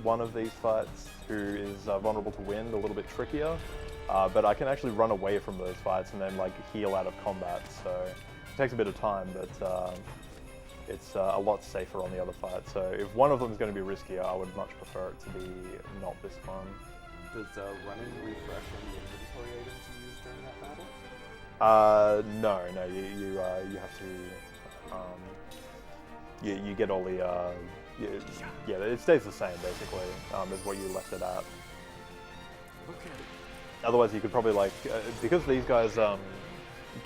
one of these fights who is vulnerable to wind a little bit trickier, but I can actually run away from those fights and then like heal out of combat, so it takes a bit of time, but it's a lot safer on the other fight. So if one of them is going to be riskier, I would much prefer it to be not this one. Does running refresh any inventory items you use during that battle? No, you have to, you get all the, yeah, it stays the same basically, as what you left it at. Okay. Otherwise you could probably like, because these guys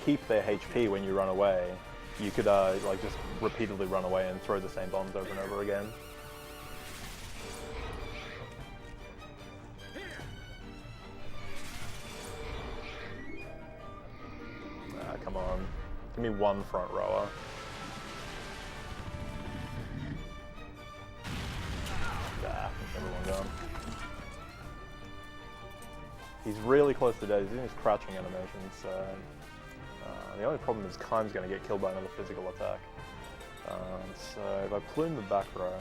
keep their HP when you run away, you could like just repeatedly run away and throw the same bombs over and over again. Come on, give me one front rower. Everyone gone. He's really close to dead. He's doing his crouching animation, so the only problem is Kaim's going to get killed by another physical attack. So if I plume the back row,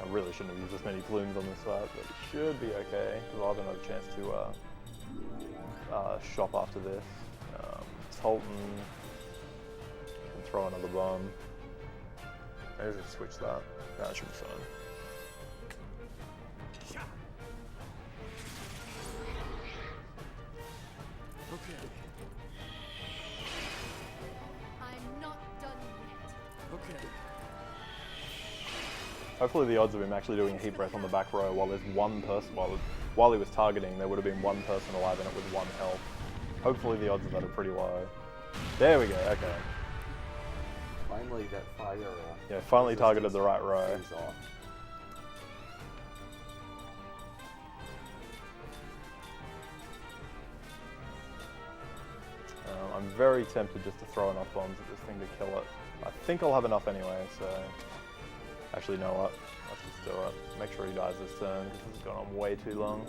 I really shouldn't have used this many plumes on this fight, but it should be okay, because I'll have another chance to shop after this. Tolton can throw another bomb. Maybe just switch that. That should be fine. Okay. I'm not done yet. Okay. Hopefully the odds of him actually doing a heat breath on the back row while there's one person, while he was targeting, there would have been one person alive and it was 1 health. Hopefully the odds of that are pretty low. There we go, okay. Finally that fire... yeah, finally targeted the right row. Off. I'm very tempted just to throw enough bombs at this thing to kill it. I think I'll have enough anyway, so... Actually, you know what? Let's just do it. Make sure he dies this turn, because this has gone on way too long.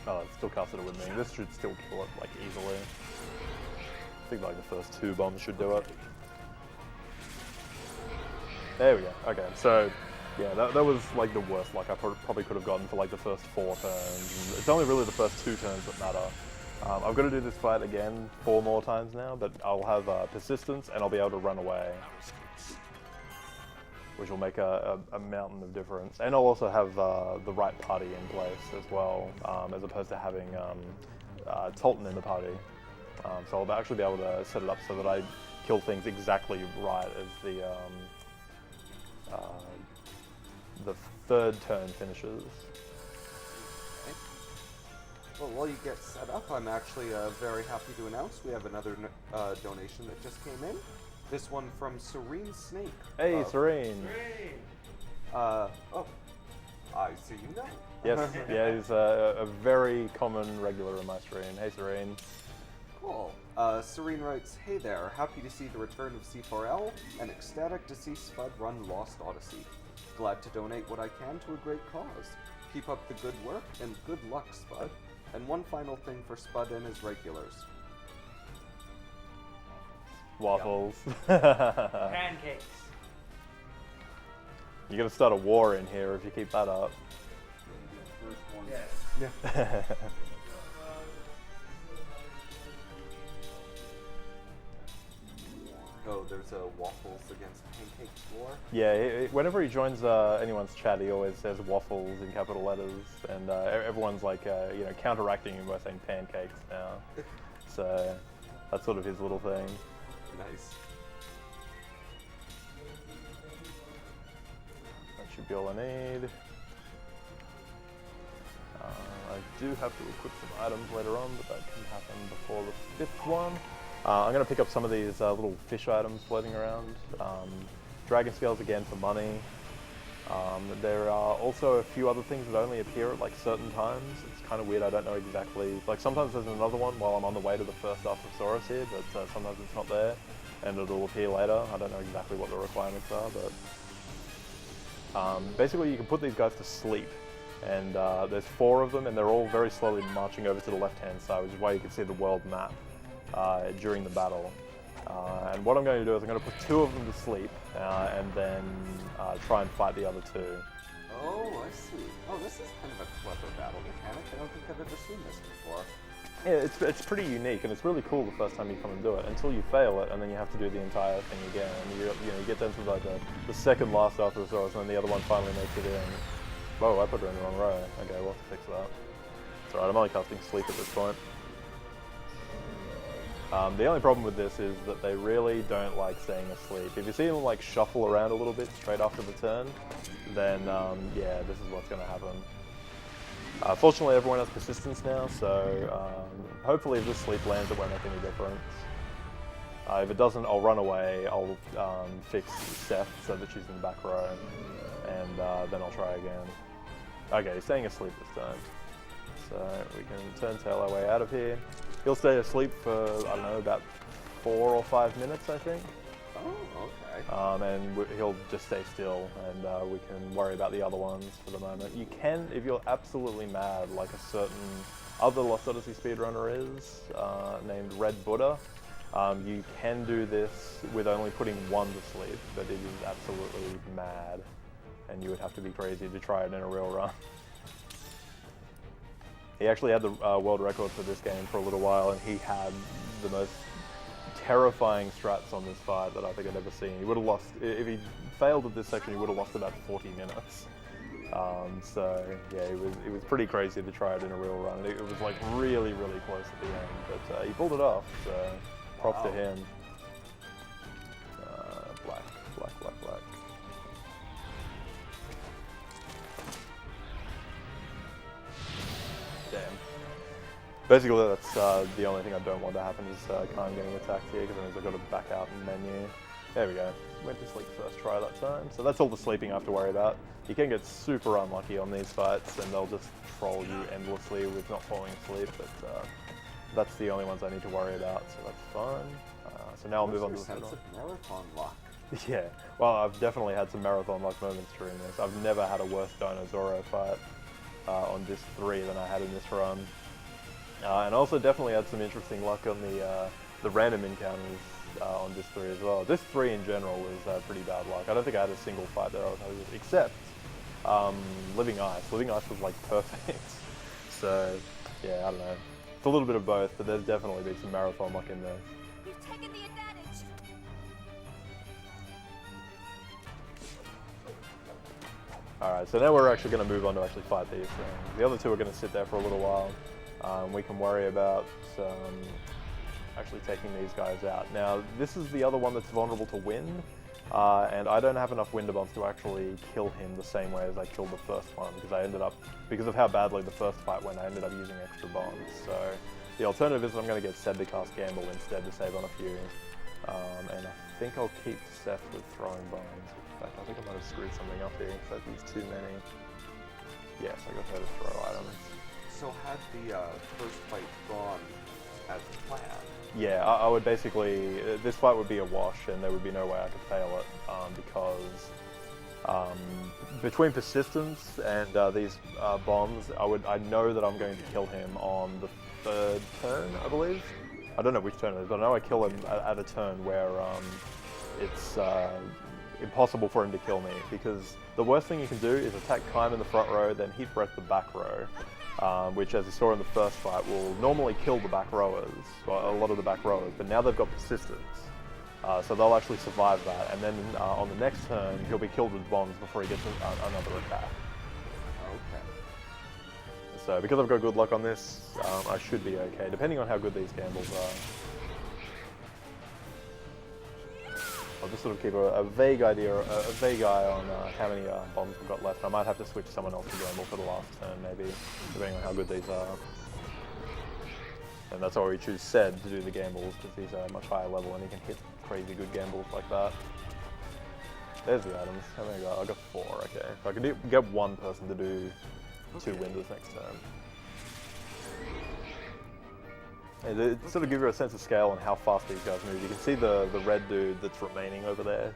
Oh, it still casted it with me. This should still kill it, like, easily. I think, like, the first 2 bombs should do it. There we go. Okay, so... yeah, that was like the worst luck I probably could have gotten for like the first 4 turns. And it's only really the first 2 turns that matter. I've got to do this fight again 4 more times now, but I'll have persistence and I'll be able to run away, which will make a mountain of difference. And I'll also have the right party in place as well, as opposed to having Tolton in the party. So I'll actually be able to set it up so that I kill things exactly right as the 3rd turn finishes. Okay. Well, while you get set up, I'm actually very happy to announce we have another donation that just came in. This one from Serene Snake. Hey, Serene. Oh, I see you now. Yes, yeah, he's a very common regular in my stream. Hey, Serene. Cool. Serene writes, hey there, happy to see the return of C4L, and ecstatic to see Spud run Lost Odyssey. Glad to donate what I can to a great cause. Keep up the good work, and good luck, Spud. And one final thing for Spud and his regulars. Waffles. Pancakes. You're gonna start a war in here if you keep that up. Yes. Yeah. Oh, there's a waffles against pancakes war. Yeah, whenever he joins anyone's chat, he always says waffles in capital letters, and everyone's like, you know, counteracting him by saying pancakes now. So that's sort of his little thing. Nice. That should be all I need. I do have to equip some items later on, but that can happen before the 5th one. I'm going to pick up some of these little fish items floating around. Dragon scales again for money. There are also a few other things that only appear at like certain times. It's kind of weird, I don't know exactly. Like sometimes there's another one while I'm on the way to the first Alphosaurus here, but sometimes it's not there and it'll appear later. I don't know exactly what the requirements are, but basically you can put these guys to sleep. And there's 4 of them and they're all very slowly marching over to the left-hand side, which is why you can see the world map during the battle. And what I'm going to do is I'm going to put 2 of them to sleep, and then try and fight the other 2. Oh, I see. Oh, this is kind of a clever battle mechanic. I don't think I've ever seen this before. Yeah, it's pretty unique, and it's really cool the first time you come and do it, until you fail it, and then you have to do the entire thing again. And you get down to like the second last Arthrosaurus, and then the other one finally makes it in. Whoa, I put her in the wrong row. Okay, we'll have to fix that. It's alright, I'm only casting sleep at this point. The only problem with this is that they really don't like staying asleep. If you see them like shuffle around a little bit straight after the turn, then yeah, this is what's going to happen. Fortunately, everyone has persistence now, so hopefully if this sleep lands, it won't make any difference. If it doesn't, I'll run away, I'll fix Seth so that she's in the back row, and then I'll try again. Okay, he's staying asleep this time. So we can turn tail our way out of here. He'll stay asleep for, I don't know, about 4 or 5 minutes, I think. Oh, okay. And he'll just stay still, and we can worry about the other ones for the moment. You can, if you're absolutely mad, like a certain other Lost Odyssey speedrunner is, named Red Buddha, you can do this with only putting 1 to sleep, but it is absolutely mad, and you would have to be crazy to try it in a real run. He actually had the world record for this game for a little while, and he had the most terrifying strats on this fight that I think I'd ever seen. He would have lost, if he failed at this section, he would have lost about 40 minutes. So yeah, it was pretty crazy to try it in a real run. It was like really, really close at the end, but he pulled it off, so props to him. Black. Damn. Basically, that's the only thing I don't want to happen is Khan getting attacked here, because that means I've got to back out in menu. There we go. Went to sleep first try that time. So that's all the sleeping I have to worry about. You can get super unlucky on these fights, and they'll just troll you endlessly with not falling asleep, but that's the only ones I need to worry about, so that's fine. So now I'll move on to the sense of marathon luck. Yeah, well, I've definitely had some marathon luck moments during this. I've never had a worse Dinosauro fight on Disc 3 than I had in this run. And also definitely had some interesting luck on the random encounters on Disc 3 as well. Disc 3 in general was pretty bad luck. I don't think I had a single fight that I was happy with, except Living Ice. Living Ice was like perfect. So, yeah, I don't know. It's a little bit of both, but there's definitely been some marathon luck in there. We've taken the advantage. Alright, so now we're actually going to move on to actually fight these things. The other 2 are going to sit there for a little while. We can worry about actually taking these guys out. Now, this is the other one that's vulnerable to wind, and I don't have enough wind bombs to actually kill him the same way as I killed the first one, because of how badly the first fight went, I ended up using extra bombs. So the alternative is I'm going to get Seb to cast Gamble instead to save on a few, and I think I'll keep Seth with throwing bombs. In fact, I think I might have screwed something up here, because I've used too many. Yes, I got her to throw items. So had the first fight gone as planned? Yeah, I would basically, this fight would be a wash, and there would be no way I could fail it, because between persistence and these bombs, I know that I'm going to kill him on the 3rd turn, I believe. I don't know which turn it is, but I know I kill him at a turn where it's impossible for him to kill me, because the worst thing you can do is attack Kime in the front row, then Heat Breath the back row, which, as you saw in the first fight, will normally kill the back rowers, or a lot of the back rowers, but now they've got persistence, so they'll actually survive that, and then on the next turn, he'll be killed with bombs before he gets another attack. Okay. So because I've got good luck on this, I should be okay, depending on how good these gambles are. I'll just sort of keep a vague idea, a vague eye on how many bombs we've got left. I might have to switch someone else to gamble for the last turn, maybe, depending on how good these are. And that's why we choose Sed to do the gambles, because he's a much higher level and he can hit crazy good gambles like that. There's the items. How many I got? I got 4, okay. So I can get 1 person to do 2 winders next turn. It sort of gives you a sense of scale on how fast these guys move. You can see the red dude that's remaining over there.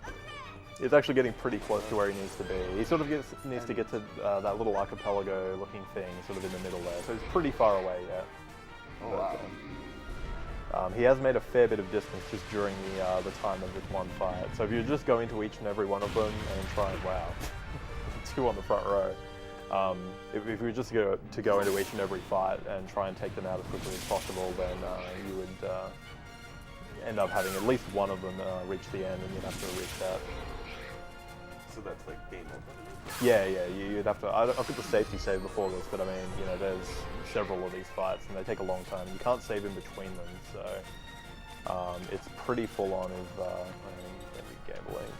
He's actually getting pretty close to where he needs to be. He sort of needs to get to that little archipelago looking thing sort of in the middle there. So he's pretty far away yet. Oh, wow. He has made a fair bit of distance just during the time of this one fight. So if you just go into each and every one of them and try and wow, 2 on the front row. If you were just to go into each and every fight and try and take them out as quickly as possible, then you would end up having at least one of them reach the end, and you'd have to reset. So that's like game over. Yeah, you'd have to. I put the safety save before this, but I mean, you know, there's several of these fights, and they take a long time. You can't save in between them, so it's pretty full on if gambling.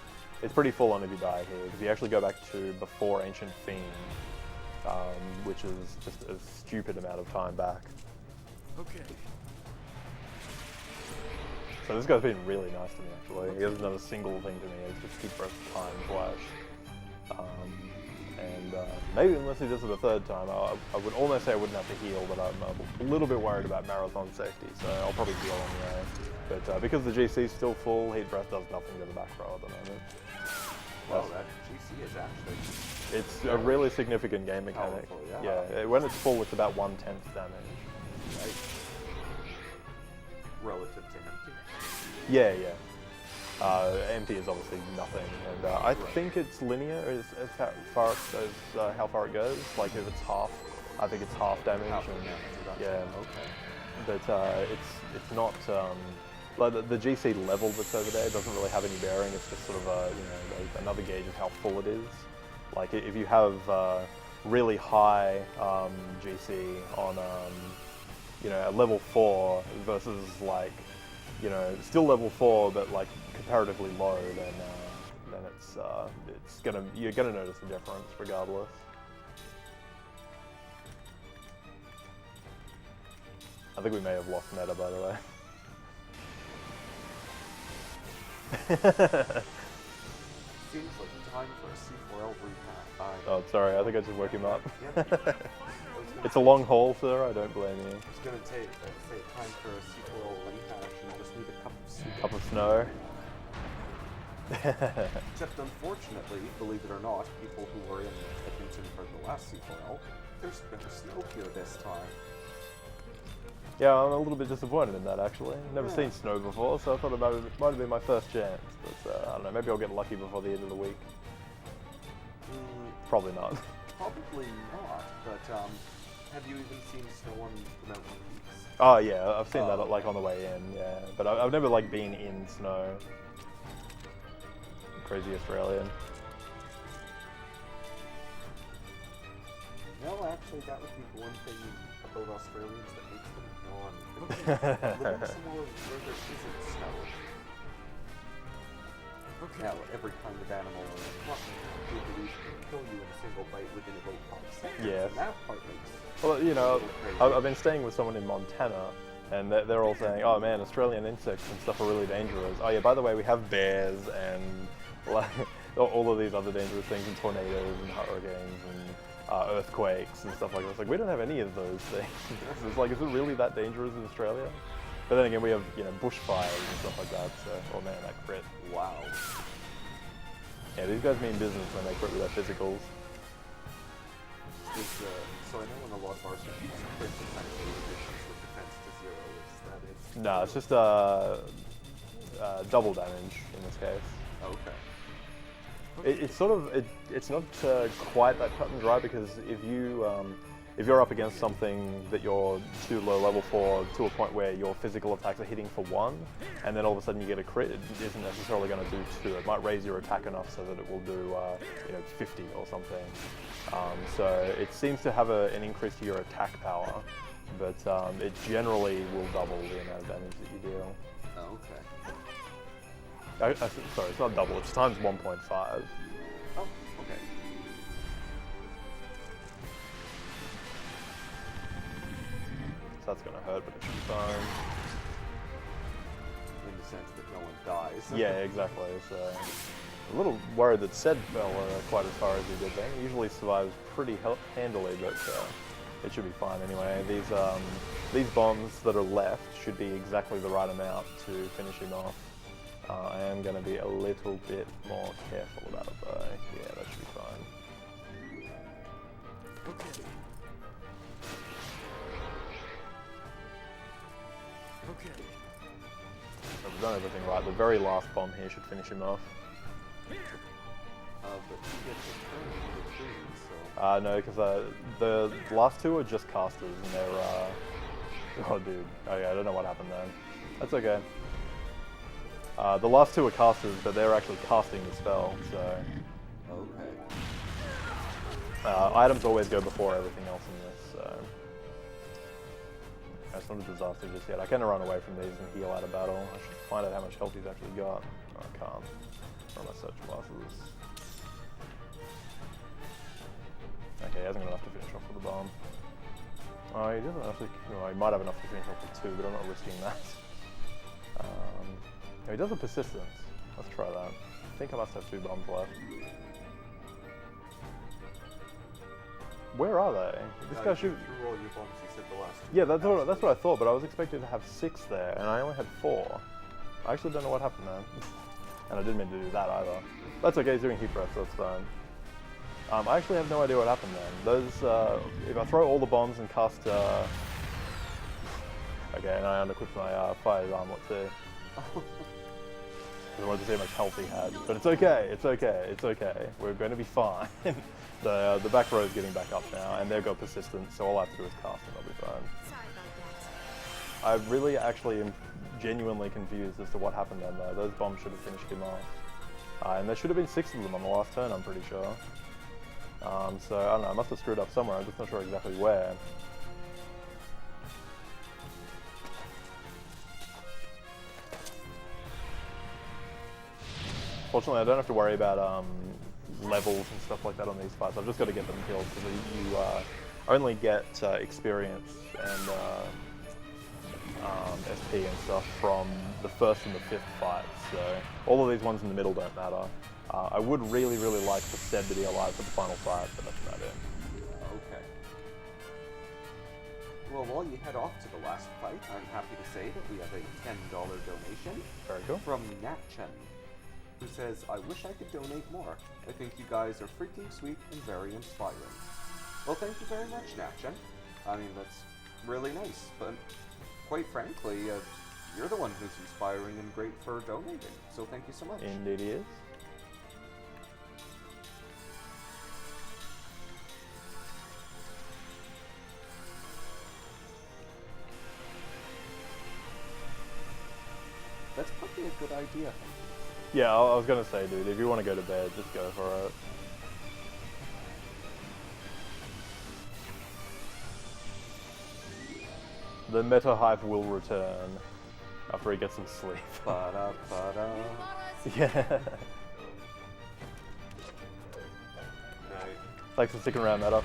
It's pretty full on if you die here, because you actually go back to before Ancient Fiend, which is just a stupid amount of time back. Okay. So this guy's been really nice to me, actually. He hasn't done a single thing to me. He's just keep pressing time flash. Maybe unless he does it a third time, I would almost say I wouldn't have to heal, but I'm a little bit worried about marathon safety, so I'll probably heal anyway. But because the GC's still full, Heat Breath does nothing to the back row at the moment. Wow, that GC is actually... It's a really significant game mechanic. Powerful, yeah. When it's full, it's about 1/10 damage. Right. Relative to empty. Yeah. Empty is obviously nothing, and I think it's linear as how far it goes. Like if it's half, I think it's half damage. Yeah. Okay. But it's not like the GC level that's over there doesn't really have any bearing. It's just sort of another gauge of how full it is. Like if you have really high GC on a level 4 versus like still level 4 but like comparatively low, then you're gonna notice the difference regardless. I think we may have lost meta, by the way. Seems like time for a C4L repack. Oh, sorry, I think I just woke him up. Yep. It's a long haul, sir, I don't blame you. It's gonna say time for a C4L rehash, and I just need a cup of soup. Cup of snow. Except unfortunately, believe it or not, people who were in Edmonton for the last C4L, there's better snow here this time. Yeah, I'm a little bit disappointed in that, actually. Never seen snow before, so I thought it might have been my first chance. But I don't know, maybe I'll get lucky before the end of the week. Probably not. Probably not, but have you even seen snow on the mountain peaks? Oh yeah, I've seen that like on the way in, yeah. But I've never like been in snow. Crazy Australian. Well, actually, that would be one thing about Australians that makes them non. Living somewhere where there isn't snow. Okay. Now, every kind of animal or creature can kill you in a single bite within about 5 seconds. Yes. And that part makes Well, I've been staying with someone in Montana, and they're all saying, "Oh man, Australian insects and stuff are really dangerous." Oh yeah, by the way, we have bears and like all of these other dangerous things, and tornadoes and hurricanes and earthquakes and stuff like that. It's like we don't have any of those things. It's like, is it really that dangerous in Australia? But then again, we have bushfires and stuff like that. So, oh man, that crit. Wow. Yeah, these guys mean business when they crit with their physicals. So I know in a lot of RCGs, crits essentially reduces the defense to 0. Is that it? No, it's just double damage in this case. Okay. It's not quite that cut and dry, because if you're up against something that you're too low level for, to a point where your physical attacks are hitting for 1, and then all of a sudden you get a crit, it isn't necessarily going to do 2. It might raise your attack enough so that it will do 50 or something. So it seems to have an increase to your attack power, but it generally will double the amount of damage that you deal. Okay. Sorry, it's not double, it's times 1.5. Oh, okay. So that's going to hurt, but it should be fine. In the sense that no one dies. Yeah, exactly. So a little worried that Sed fell quite as far as he did there. He usually survives pretty handily, but it should be fine anyway. These bombs that are left should be exactly the right amount to finish him off. I am going to be a little bit more careful about it though. Yeah, that should be fine. Okay. Okay. We've done everything right. The very last bomb here should finish him off. But he gets a turn for the trees, so... No, because the last two are just casters, and they're, oh dude, okay, I don't know what happened then. That's okay. The last two are casters, but they're actually casting the spell, so... Okay. Items always go before everything else in this, so... It's not a disaster just yet. I can run away from these and heal out of battle. I should find out how much health he's actually got. Oh, I can't. Where are my search classes? Okay, he hasn't got enough to finish off with the bomb. Oh, he doesn't actually... No, he might have enough to finish off with two, but I'm not risking that. He does a persistence. Let's try that. I think I must have two bombs left. Where are they? This guy shoot... threw all your bombs, you said the last two. Yeah, that's what I thought, but I was expecting to have 6 there, and I only had 4. I actually don't know what happened there. And I didn't mean to do that either. That's okay, he's doing heat press, so that's fine. I actually have no idea what happened then. Those, if I throw all the bombs and cast, okay, and I unequip my fire armlet too. I wanted to see how much health he had, but it's okay, it's okay, it's okay. We're going to be fine. The back row is getting back up now, and they've got persistence, so all I have to do is cast and I'll be fine. Sorry about that. I really actually am genuinely confused as to what happened then though. Those bombs should have finished him off. And there should have been 6 of them on the last turn, I'm pretty sure. So, I don't know, I must have screwed up somewhere, I'm just not sure exactly where. Fortunately, I don't have to worry about levels and stuff like that on these fights. I've just got to get them killed, because you only get experience and SP and stuff from the 1st and the 5th fight, so all of these ones in the middle don't matter. I would really like for Seb to be alive for the final fight, but that's about it. Okay. Well, while you head off to the last fight, I'm happy to say that we have a $10 donation Very cool. from Natchen, who says, I wish I could donate more. I think you guys are freaking sweet and very inspiring. Well, thank you very much, Natchen. I mean, that's really nice, but quite frankly, you're the one who's inspiring and great for donating, so thank you so much. Indeed he is. That's probably a good idea. Yeah, I was gonna say, dude, if you want to go to bed, just go for it. The meta hype will return after he gets some sleep. Ba-da-ba-da. Yeah. Right. Thanks for sticking around, Meta.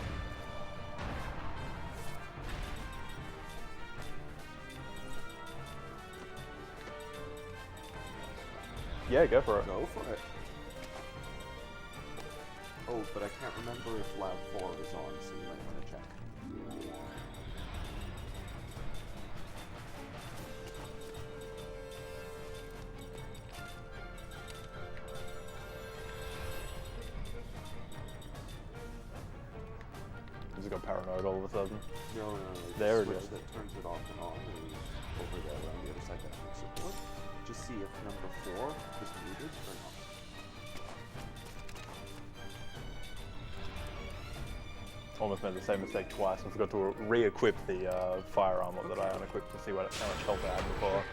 Yeah, go for it. Go for it. Oh, but I can't remember if Lab 4 is on, so you might want to check. Just got paranoid all of a sudden. No, There it switch is. that turns it off and on is over there on the other side of the support. Just see if number 4 is muted or not. Almost made the same mistake twice. I forgot to re-equip the fire armor that I unequipped to see how much health I had before.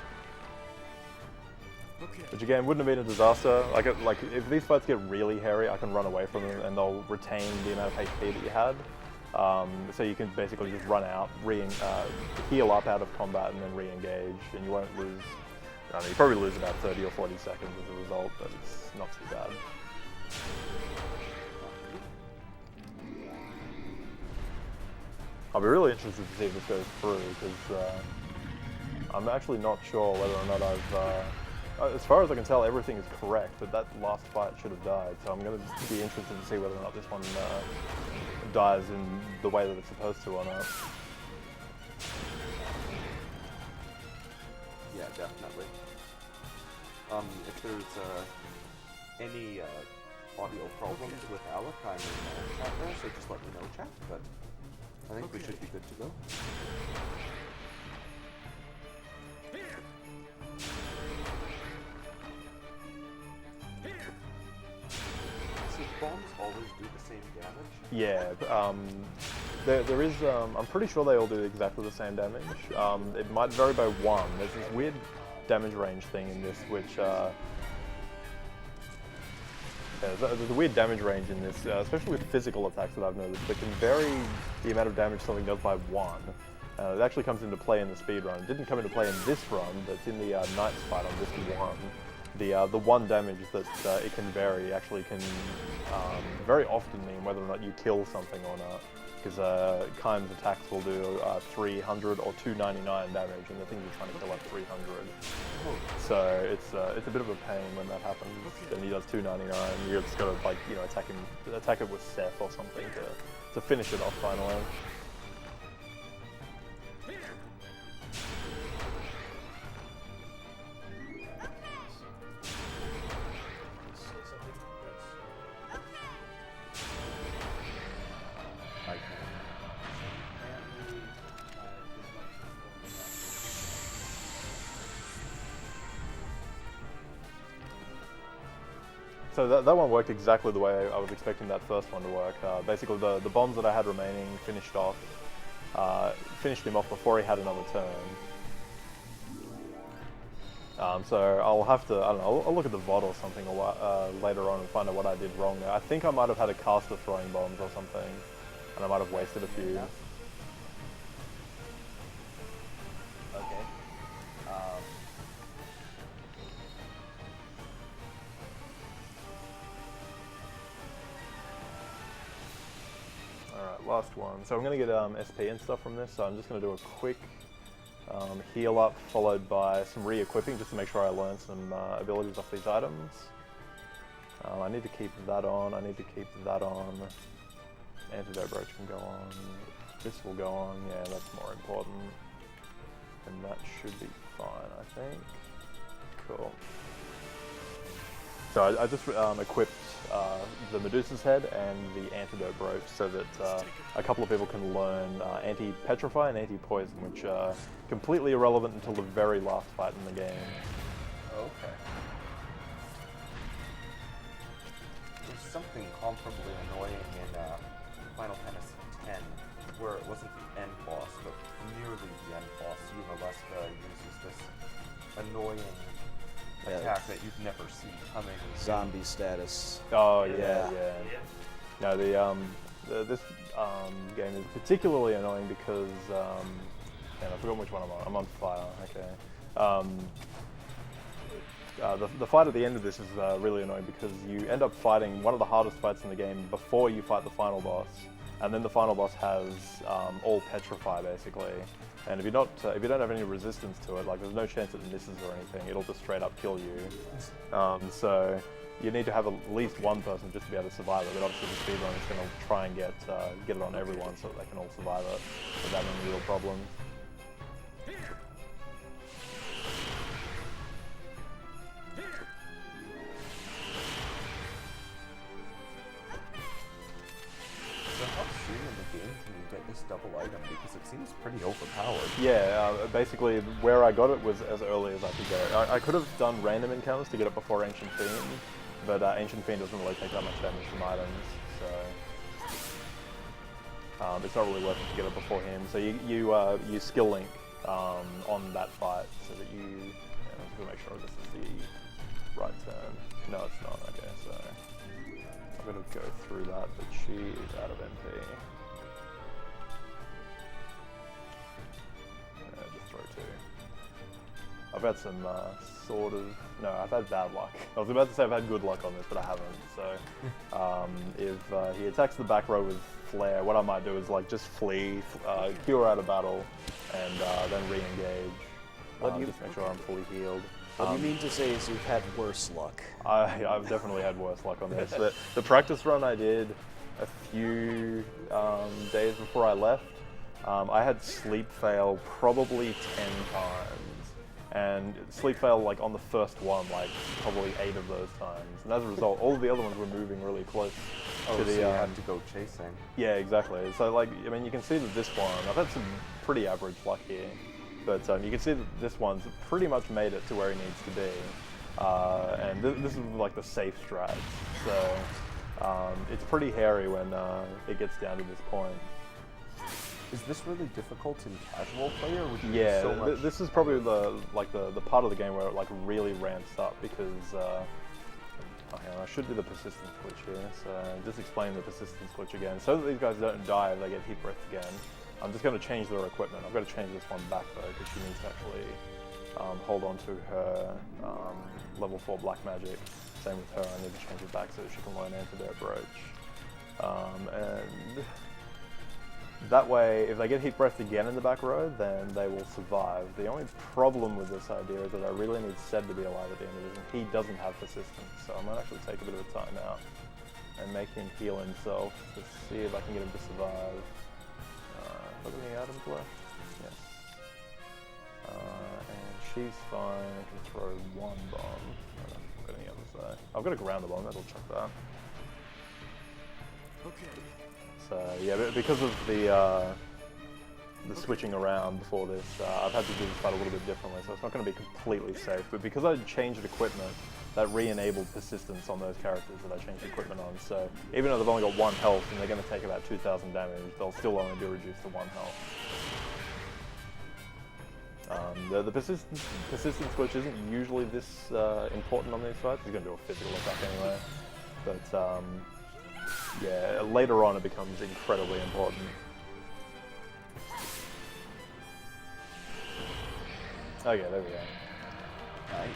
Okay. Which again wouldn't have been a disaster. Like if these fights get really hairy, I can run away from them and they'll retain the amount of HP that you had. So you can basically just run out, heal up out of combat, and then re-engage, and you won't lose. I mean, you probably lose about 30 or 40 seconds as a result, but it's not too bad. I'll be really interested to see if this goes through, because I'm actually not sure whether or not I've... as far as I can tell, everything is correct, but that last fight should have died, so I'm going to be interested to see whether or not this one dies in the way that it's supposed to or not. Yeah, definitely. If there's any audio problems with Alec, I'm in chat there, so just let me know, chat, but I think we should be good to go. bombs always do the same damage? Yeah, there is, I'm pretty sure they all do exactly the same damage. It might vary by one. There's this weird damage range thing in this, which, yeah, there's a weird damage range in this, especially with physical attacks that I've noticed, that can vary the amount of damage something does by one. It actually comes into play in the speed run. It didn't come into play in this run, but it's in the Knight's fight on this one. The one damage that it can vary actually can very often mean whether or not you kill something or not. Because Kai's attacks will do 300 or 299 damage, and the thing you're trying to kill at 300. So it's a bit of a pain when that happens. And he does 299. You just gotta attack it with Seth or something to finish it off finally. So that one worked exactly the way I was expecting that first one to work. Basically, the bombs that I had remaining finished him off before he had another turn. So I'll have to, I don't know, I'll look at the VOD or something later on and find out what I did wrong there. I think I might have had a caster throwing bombs or something, and I might have wasted a few. Yeah. Okay. Alright, last one. So I'm going to get SP and stuff from this, so I'm just going to do a quick heal up followed by some re-equipping just to make sure I learn some abilities off these items. I need to keep that on, I need to keep that on. Antidote brooch can go on, this will go on, yeah, that's more important. And that should be fine, I think. Cool. So I just equipped the Medusa's head and the antidote brooch so that a couple of people can learn anti-petrify and anti-poison, which are completely irrelevant until the very last fight in the game. Okay. There's something comparably annoying in Final Fantasy X, where it wasn't the end boss, but nearly the end boss. Yunalesca uses this annoying attack that you'd never see coming. Zombie status. Oh yeah. No, this game is particularly annoying because man, I forgot which one I'm on. I'm on fire. Okay. The fight at the end of this is really annoying because you end up fighting one of the hardest fights in the game before you fight the final boss, and then the final boss has all petrify basically. And if you don't have any resistance to it, like there's no chance it misses or anything, it'll just straight up kill you. So you need to have at least one person just to be able to survive it. But obviously the speedrun is going to try and get it on everyone so that they can all survive it without any real problems. So how soon in the game can you get this double item? Because it seems pretty overpowered. Yeah, basically where I got it was as early as I could go. I could have done random encounters to get it before Ancient Fiend, but Ancient Fiend doesn't really take that much damage from items, so it's not really worth it to get it before him. So you skill link on that fight so that you. I'm just gonna make sure this is the right turn. No, it's not. Okay, so I'm gonna go through that, but she is out of MP. Just throw two. I've had some I've had bad luck. I was about to say I've had good luck on this, but I haven't. So if he attacks the back row with flare, what I might do is like just flee, cure out of battle, and then re-engage. Just make sure I'm fully healed. What you mean to say is you've had worse luck? I've definitely had worse luck on this. The practice run I did a few days before I left, I had sleep fail probably 10 times. And sleep fail like on the first one, like probably 8 of those times. And as a result, all of the other ones were moving really close to the... so you had to go chasing. Yeah, exactly. So like, I mean, you can see that this one, I've had some pretty average luck here. But you can see that this one's pretty much made it to where he needs to be. And this is like the safe strat. So It's pretty hairy when it gets down to this point. Is this really difficult in casual play, or would you Yeah, so much? this is probably the part of the game where it like really ramps up because hang on, I should do the persistence glitch here. So just explain the persistence glitch again, so that these guys don't die if they get heat breath again. I'm just going to change their equipment. I've got to change this one back though because she needs to actually hold on to her level 4 black magic. Same with her. I need to change it back so that she can learn Antidote Brooch. And that way, if they get heat breath again in the back row, then they will survive. The only problem with this idea is that I really need Sed to be alive at the end of this, and he doesn't have persistence, so I might actually take a bit of a time out and make him heal himself to see if I can get him to survive. Got any items left? Yes. And she's fine. I can throw one bomb. I don't think I've got any others though. I've got a ground bomb, that'll chuck that. Okay. So yeah, because of the switching around before this, I've had to do this fight a little bit differently, so it's not going to be completely safe. But because I changed equipment, that re-enabled persistence on those characters that I changed equipment on. So even though they've only got 1 health and they're going to take about 2,000 damage, they'll still only be reduced to 1 health. The persistence switch isn't usually this important on these fights. He's going to do a physical attack anyway. But yeah, later on it becomes incredibly important. Okay, there we go. Nice.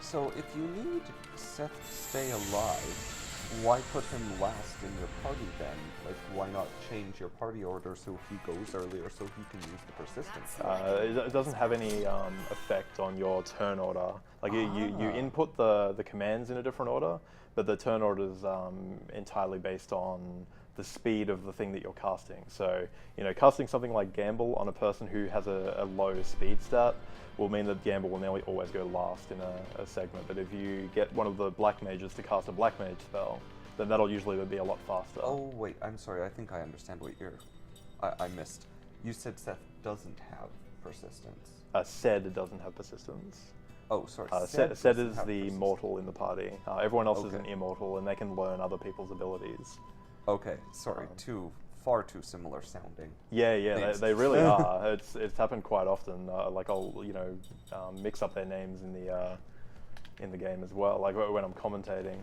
So if you need Seth to stay alive, why put him last in your party then? Like, why not change your party order so he goes earlier so he can use the persistence? It doesn't have any effect on your turn order. Like you input the commands in a different order, but the turn order is entirely based on the speed of the thing that you're casting. So, you know, casting something like Gamble on a person who has a low speed stat will mean that Gamble will nearly always go last in a segment. But if you get one of the black mages to cast a black mage spell, then that'll usually be a lot faster. Oh, wait, I'm sorry. I think I understand what you're... I missed. You said Seth doesn't have persistence. Sed doesn't have persistence. Oh, sorry. Sed is doesn't the have persistence. mortal in the party. Everyone else is Okay. an immortal, and they can learn other people's abilities. Okay, sorry. Far too similar sounding. Yeah, names. they really are. It's happened quite often. Like I'll mix up their names in the game as well. Like when I'm commentating.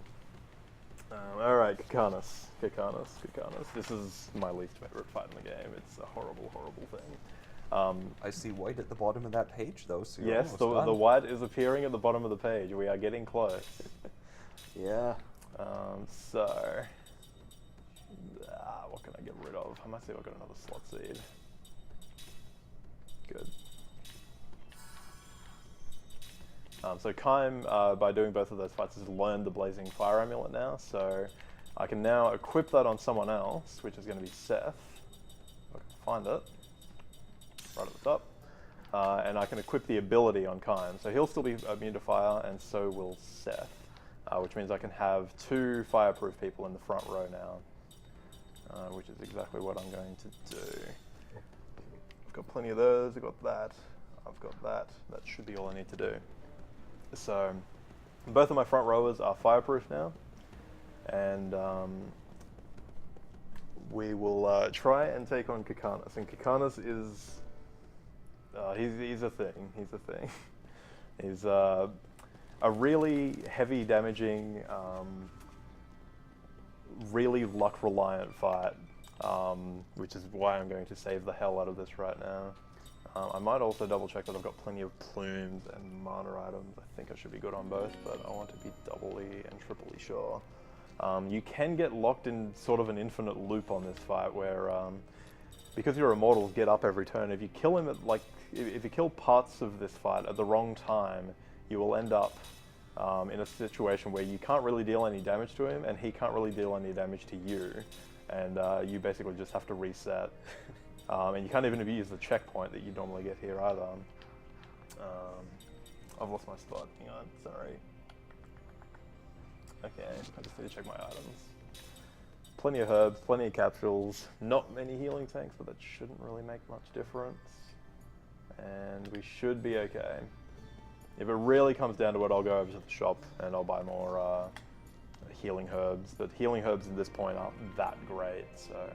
All right, Kakarnas. This is my least favorite fight in the game. It's a horrible, horrible thing. I see white at the bottom of that page, though. So you're Yes, almost the done. white is appearing at the bottom of the page. We are getting close. Yeah. So. What can I get rid of? I might see if I've got another slot seed. Good. So Kaim, by doing both of those fights, has learned the Blazing Fire Amulet now, so I can now equip that on someone else, which is going to be Seth. If I can find it. Right at the top. And I can equip the ability on Kaim. So he'll still be immune to fire, and so will Seth. Which means I can have 2 fireproof people in the front row now. Which is exactly what I'm going to do. I've got plenty of those, I've got that, I've got that. That should be all I need to do. So, both of my front rowers are fireproof now, and we will try and take on Kakarnas. And Kakarnas is, he's a thing, He's a really heavy damaging, really luck-reliant fight, which is why I'm going to save the hell out of this right now. I might also double-check that I've got plenty of plumes and mana items. I think I should be good on both, but I want to be doubly and triply sure. You can get locked in sort of an infinite loop on this fight where, because your immortals get up every turn, if you kill him at, like, if you kill parts of this fight at the wrong time, you will end up in a situation where you can't really deal any damage to him and he can't really deal any damage to you, and you basically just have to reset. And you can't even use the checkpoint that you normally get here either. I've lost my spot, hang on, sorry. Okay, I just need to check my items. Plenty of herbs, plenty of capsules, not many healing tanks, but that shouldn't really make much difference. And we should be okay. If it really comes down to it, I'll go over to the shop and I'll buy more healing herbs, but healing herbs at this point aren't that great, so